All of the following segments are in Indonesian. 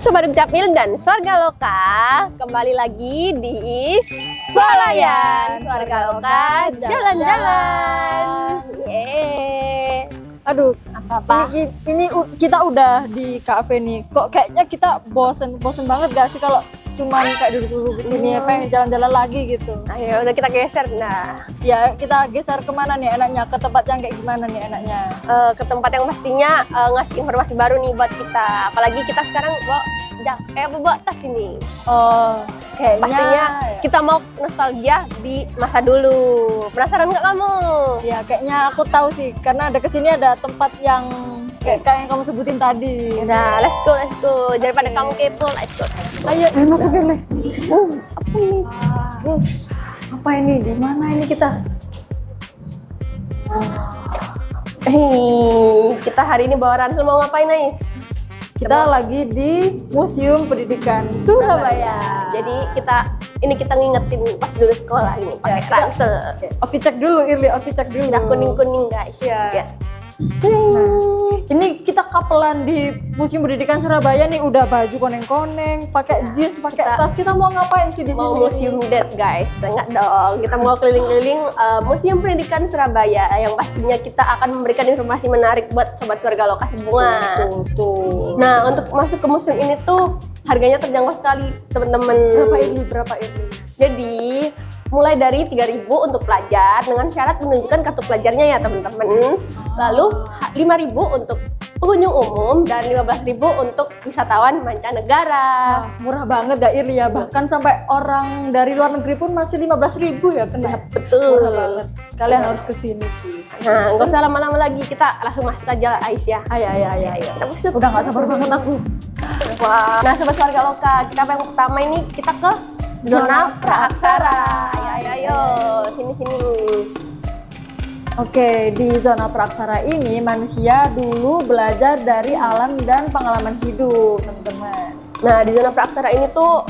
Sobat Dukcapil dan Swarga Loka, kembali lagi di Swalayan Swarga Loka jalan-jalan. Yeay. Aduh, apa-apa? Ini kita udah di kafe nih. Kok kayaknya kita bosen banget gak sih kalau cuman kayak duduk-duduk di sini, pengen jalan-jalan lagi gitu. Ayo, udah kita geser. Nah, ya kita geser kemana nih enaknya? Ke tempat yang kayak gimana nih enaknya? ke tempat yang pastinya ngasih informasi baru nih buat kita. Apalagi kita sekarang bawa tas ini. Oh, kayaknya Pastinya kita mau nostalgia di masa dulu. Penasaran nggak kamu? ya kayaknya aku tahu sih, karena ada kesini ada tempat yang kayak yang kamu sebutin tadi. Udah, let's go. Daripada kamu kepo, let's go. Ayo, masukin nih. Apa ini? Apa ini? Di mana ini kita? Kita hari ini bawa ransel mau ngapain, Ais? Kita lagi di Museum Pendidikan Surabaya. Jadi kita ngingetin pas dulu sekolah ini pakai ransel. Outfit check dulu, Irli, outfit check dulu. Udah kuning-kuning, guys. Iya. Ya. Ini kita kapelan di Museum Pendidikan Surabaya nih, udah baju koneng-koneng, pakai jeans, pakai tas. Kita mau ngapain sih di sini? Mau museum date, guys. Enggak dong. Kita mau keliling-keliling Museum Pendidikan Surabaya yang pastinya kita akan memberikan informasi menarik buat sobat Swarga Loka semua. Tuh. Nah, untuk masuk ke museum ini tuh harganya terjangkau sekali, teman-teman. Berapa ini? Jadi mulai dari 3.000 untuk pelajar dengan syarat menunjukkan kartu pelajarnya ya teman-teman. Lalu 5.000 untuk pengunjung umum dan 15.000 untuk wisatawan mancanegara. Murah banget ya, Irli ya. Bahkan sampai orang dari luar negeri pun masih 15.000 ya kena. Betul. Murah banget. Kalian harus kesini sih. Nah, nggak usah lama-lama lagi, kita langsung masuk aja Ais ya. Ayo. Kita masuk. Udah nggak sabar banget aku. Wah. Nah, sobat Swarga Loka, kita yang pertama ini kita ke zona praaksara. Ayo, sini. Oke, di zona praaksara ini manusia dulu belajar dari alam dan pengalaman hidup, teman-teman. Nah, di zona praaksara ini tuh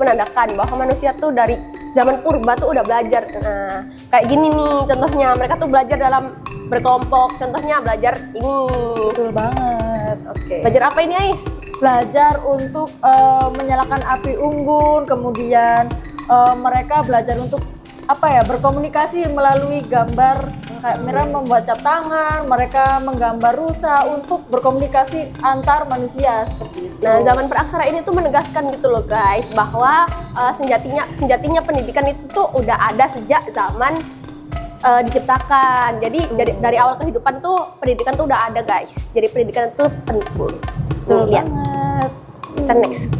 menandakan bahwa manusia tuh dari zaman purba tuh udah belajar. Nah, kayak gini nih contohnya, mereka tuh belajar dalam berkelompok. Contohnya belajar ini. Betul banget. Oke. Belajar apa ini, Ais? Belajar untuk menyalakan api unggun, kemudian mereka belajar untuk berkomunikasi melalui gambar. Kayak mereka membuat cap tangan, mereka menggambar rusa untuk berkomunikasi antar manusia seperti itu. Nah, zaman praaksara ini tuh menegaskan gitu loh guys, bahwa sejatinya pendidikan itu tuh udah ada sejak zaman diciptakan. Jadi dari awal kehidupan tuh pendidikan tuh udah ada guys. Jadi pendidikan itu penting. Betul banget. Kita next.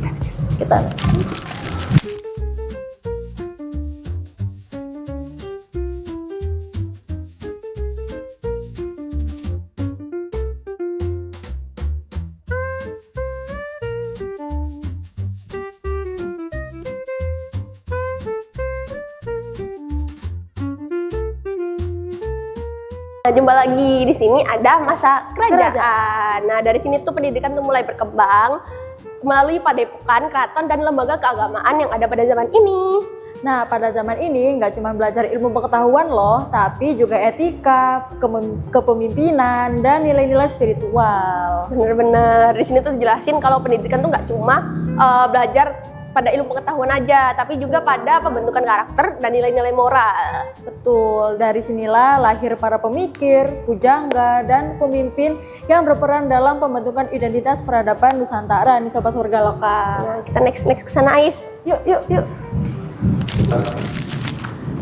Nah, jumpa lagi di sini ada masa kerajaan. Nah, dari sini tuh pendidikan tuh mulai berkembang melalui padepokan, keraton, dan lembaga keagamaan yang ada pada zaman ini. Nah, pada zaman ini nggak cuma belajar ilmu pengetahuan loh, tapi juga etika, kepemimpinan, dan nilai-nilai spiritual. Bener-bener, di sini tuh dijelasin kalau pendidikan tuh nggak cuma belajar pada ilmu pengetahuan aja, tapi juga pada pembentukan karakter dan nilai-nilai moral. Betul, dari sinilah lahir para pemikir, pujangga, dan pemimpin yang berperan dalam pembentukan identitas peradaban Nusantara nih Sobat Swarga Loka. Nah, kita next ke sana, Ais. Yuk.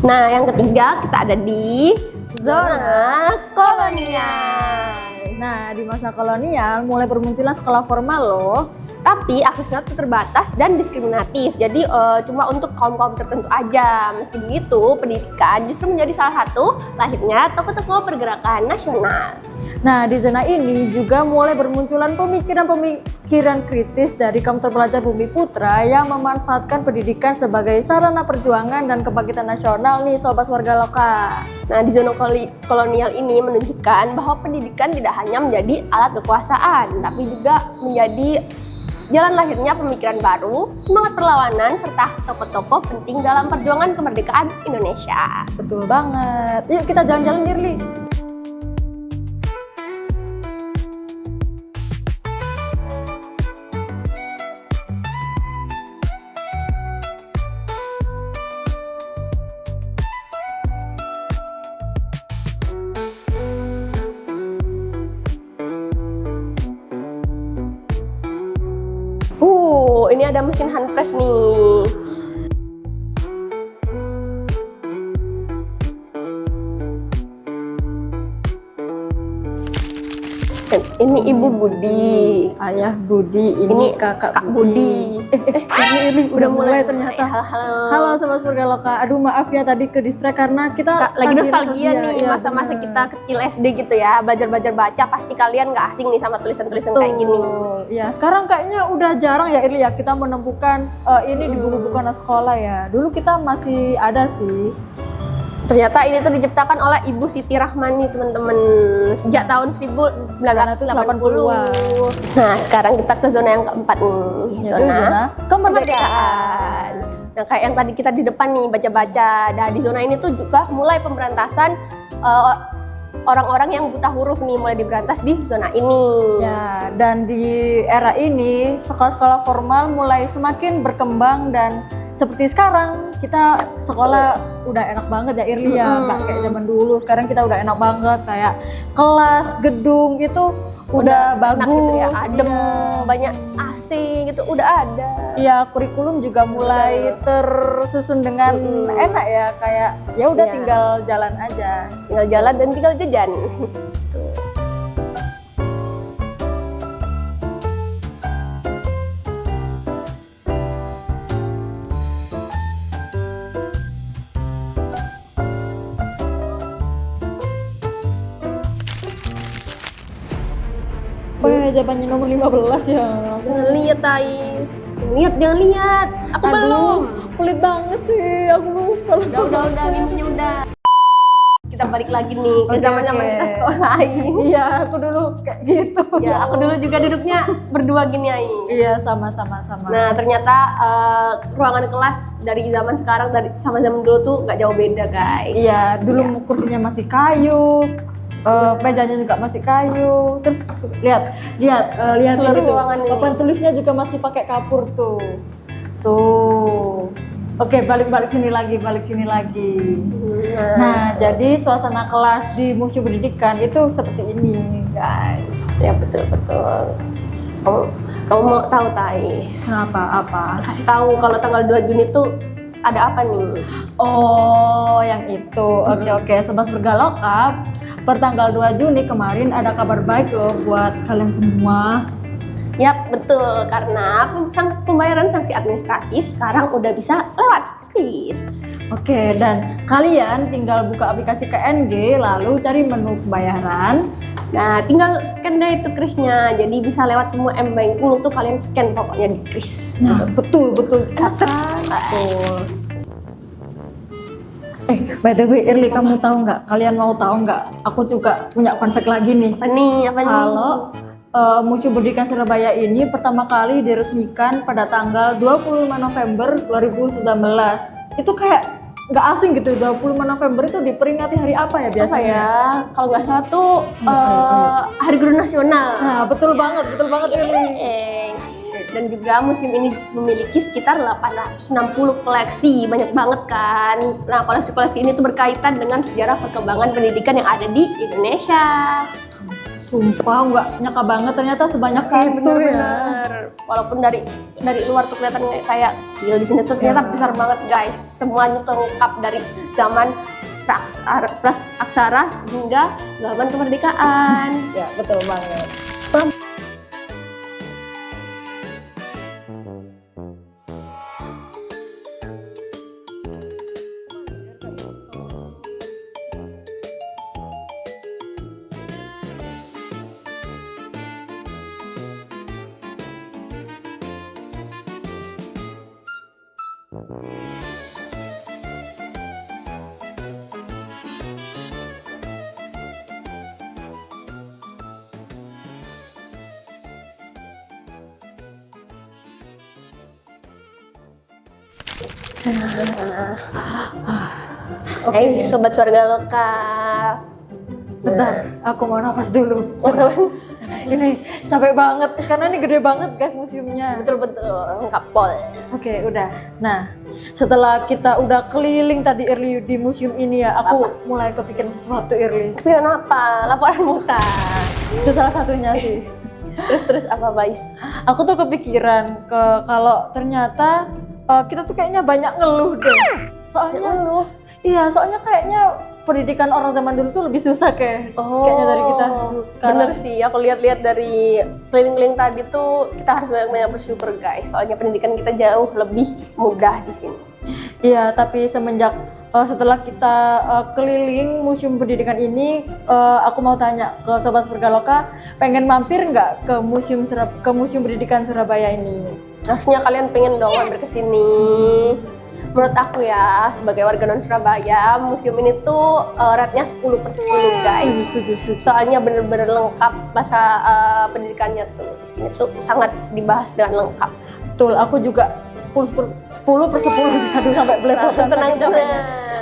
Nah, yang ketiga kita ada di zona kolonial. Nah, di masa kolonial mulai bermunculan sekolah formal loh. Tapi aksesnya tuh terbatas dan diskriminatif. Jadi cuma untuk kaum-kaum tertentu aja. Meski begitu, pendidikan justru menjadi salah satu lahirnya tokoh-tokoh pergerakan nasional. Nah, di zona ini juga mulai bermunculan pemikiran kritis dari kaum terpelajar Bumi Putra yang memanfaatkan pendidikan sebagai sarana perjuangan dan kebangkitan nasional nih Sobat Swarga Loka. Nah, di zona kolonial ini menunjukkan bahwa pendidikan tidak hanya menjadi alat kekuasaan, tapi juga menjadi jalan lahirnya pemikiran baru, semangat perlawanan, serta tokoh-tokoh penting dalam perjuangan kemerdekaan Indonesia. Betul banget. Yuk kita jalan-jalan, Irli. ini ada mesin hand press nih. Dan ini Ibu Budi. Ayah Budi, ini kakak Budi. Ini udah mulai ternyata. Halo. Halo Sobat Surgaloka. Aduh maaf ya tadi ke distract karena kita Lagi nostalgia nih, iya, masa-masa bener. kita kecil SD gitu ya, belajar baca, pasti kalian nggak asing nih sama tulisan-tulisan kayak gini. Ya sekarang kayaknya udah jarang ya Irli ya kita menemukan ini di buku-buku anak sekolah ya. Dulu kita masih ada sih. Ternyata ini tuh diciptakan oleh Ibu Siti Rahmani, teman-teman, sejak tahun 1980. Nah, sekarang kita ke zona yang keempat nih, Yaitu zona kemerdekaan. Nah, kayak yang tadi kita di depan nih baca-baca. Nah, di zona ini tuh juga mulai pemberantasan orang-orang yang buta huruf nih, mulai diberantas di zona ini. Ya, dan di era ini sekolah-sekolah formal mulai semakin berkembang dan seperti sekarang kita sekolah udah enak banget ya Irli ya, nggak kayak zaman dulu. Sekarang kita udah enak banget kayak kelas, gedung itu udah bagus, gitu ya, adem, iya. banyak AC gitu, udah ada. Iya, kurikulum juga mulai tersusun dengan enak ya, kayak ya udah Iya. tinggal jalan aja. Tinggal jalan dan tinggal jajan. Tuh. Apa ya jawabannya nomor 15 ya? Jangan lihat, Tais. Jangan lihat. Aku belum. Pelit banget sih, aku lupa. Udah, limitnya udah. Kita balik lagi nih ke Oke, zaman-zaman oke. kita sekolah. Iya, aku dulu kayak gitu. Ya, aku dulu juga duduknya berdua gini, Ai. Iya, sama-sama. Nah, ternyata ruangan kelas dari zaman sekarang sama zaman dulu tuh gak jauh beda, guys. Iya, dulu kursinya masih kayu, mejanya juga masih kayu. Terus lihat Seluruh ini tuh, ruangan ini. papan tulisnya juga masih pakai kapur tuh. Tuh. Oke, balik sini lagi. Nah, jadi suasana kelas di Museum Pendidikan itu seperti ini, guys. Ya, betul. Kamu mau tahu, Tais? Kenapa? Apa? Kasih tahu kalau tanggal 2 Juni tuh ada apa nih? Oh, yang itu. Oke. Sobat Bergaloka, per tanggal 2 Juni kemarin ada kabar baik loh buat kalian semua. Yap, betul. Karena pembayaran sanksi administratif sekarang udah bisa lewat kris. Oke, dan kalian tinggal buka aplikasi KNG lalu cari menu pembayaran. Nah, tinggal scan deh itu krisnya. Jadi bisa lewat semua M-Banking itu kalian scan pokoknya di kris. Nah, betul. Satu. By the way, Irli, kamu tahu nggak? Kalian mau tahu nggak? Aku juga punya fun fact lagi nih. Apa nih? Kalau Museum Pendidikan Surabaya ini pertama kali diresmikan pada tanggal 25 November 2019. Itu kayak nggak asing gitu, 25 November itu diperingati hari apa ya Apa biasanya? ya? Kalau nggak salah tuh Hari Guru Nasional. Nah, betul banget Irli. Dan juga museum ini memiliki sekitar 860 koleksi, banyak banget kan. Nah, koleksi-koleksi ini tuh berkaitan dengan sejarah perkembangan pendidikan yang ada di Indonesia. Sumpah nggak nyangka banget ternyata sebanyak itu ya. Bener-bener. Walaupun dari luar tuh kelihatan kayak kecil, di sini tuh ternyata besar banget, guys. Semuanya tuh lengkap dari zaman praksara hingga zaman kemerdekaan. Ya, betul banget. Hai Sobat Surgaloka. Bentar, aku mau nafas dulu. Ini capek banget karena ini gede banget guys museumnya. Betul-betul lengkap pol. Oke, udah. Nah, setelah kita udah keliling tadi Irli di museum ini ya, aku mulai kepikiran sesuatu Irli. Kepikiran apa? Laporan muka. Itu salah satunya sih. Terus apa Bais? Aku tuh kepikiran kalau ternyata kita tuh kayaknya banyak ngeluh deh. Soalnya soalnya kayaknya pendidikan orang zaman dulu tuh lebih susah kayaknya dari kita dulu sekarang. Bener sih, aku lihat-lihat dari keliling-keliling tadi tuh kita harus banyak-banyak bersyukur guys. Soalnya pendidikan kita jauh lebih mudah di sini. Iya, tapi semenjak setelah kita keliling museum pendidikan ini, aku mau tanya ke Sobat Surgaloka, pengen mampir nggak ke museum pendidikan Surabaya ini? Harusnya kalian pengen dong mampir ke sini. Menurut aku ya, sebagai warga non Surabaya, museum ini tuh rate-nya 10/10 guys. Setuju. Soalnya bener-bener lengkap masa pendidikannya tuh. Di sini tuh sangat dibahas dengan lengkap. Betul, aku juga 10/10. Aduh, sampai belepotan. Tenang.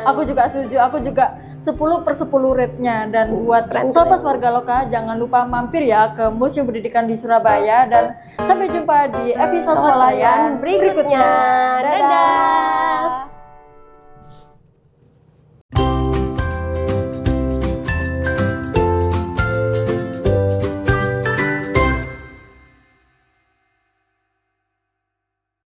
Aku juga setuju, aku juga 10/10 rate-nya. Dan buat Sobat Wargaloka, jangan lupa mampir ya ke Museum Pendidikan di Surabaya. Dan sampai jumpa di episode Swalayan berikutnya. Dadah!